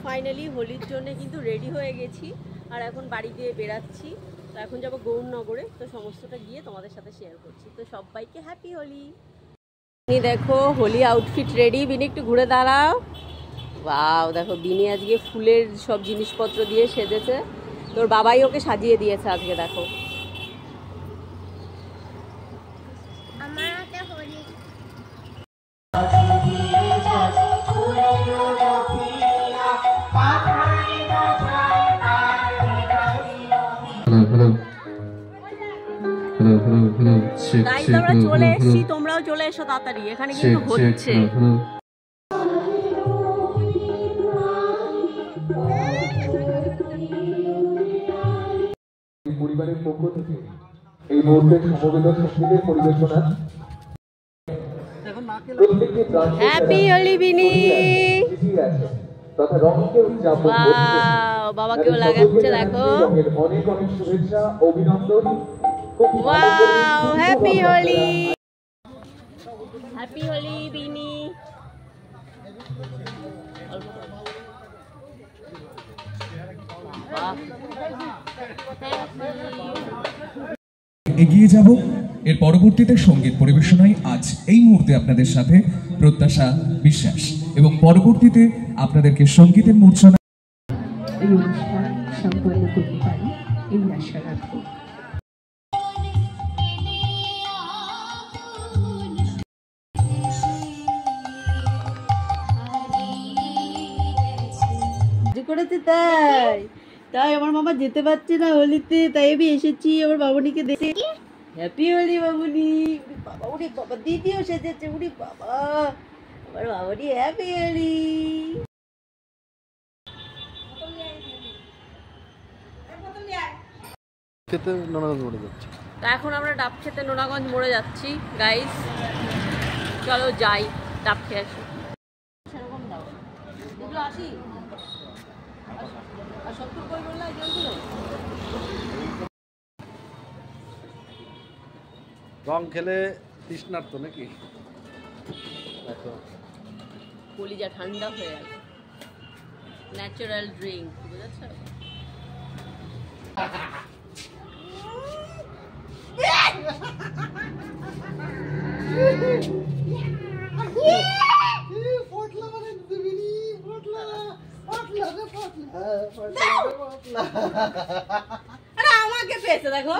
Finally হোলির জন্য কিন্তু রেডি হয়ে গেছি আর এখন বাড়ি দিয়ে বেরাচ্ছি। তো এখন যাবো গৌরনগরে, তো সমস্তটা গিয়ে তোমাদের সাথে শেয়ার করছি। তো সবাইকে হ্যাপি হোলি। দেখো হোলি আউটফিট রেডি। বিনি একটু ঘুরে দাঁড়াও। ওয়াও, দেখো বিনি আজকে ফুলের সব জিনিসপত্র দিয়ে সেজেছে। তোর বাবাই ওকে সাজিয়ে দিয়েছে আজকে। দেখো আমরা চলে এসেছি, তোমরাও চলে এসো তাড়াতাড়ি, এখানে কিন্তু হচ্ছে। পরিবারের পক্ষ থেকে এই মুহূর্তে সমবেত সঙ্গীতের পরিবেশনা। হ্যাপি হোলি বিনি। বাবাকেও লাগাচ্ছে দেখো। অনেক অনেক শুভেচ্ছা, অভিনন্দন। Wow, happy Holi. Happy Holi Bini. এগিয়ে যাব এর পরবর্তীতে সঙ্গীত পরিবেশনায়। আজ এই মুহূর্তে আপনাদের সাথে প্রত্যাশা, বিশ্বাস এবং পরবর্তীতে আপনাদেরকে সঙ্গীতের মূর্ছনা এই অনুষ্ঠান সম্পন্ন করতে পারি এই আশা রাখবো। করেছে তাই তাই আমার মামা যেতে পারছে না হোলিতে, তাই আমি এসেছি আমার বাবুনিকে দেখে। হ্যাপি হোলি বাবুনি। বাবা, উনি বাবা দিদিও সেজেছে। উনি বাবা, আমার বাবুনি হ্যাপি হোলি। এখন আমরা ডাব খেতে নোনাগঞ্জ মোড়ে যাচ্ছি গাইস। চলো যাই, ডাব খেয়ে আসি। সেরকম দাও এগুলো আসি। রং খেলে তৃষ্ণার্ত নাকি? কলিজা ঠান্ডা হয়ে গেল। ন্যাচারাল ড্রিঙ্ক, বুঝেছো? আমাকে পেয়েছে দেখো।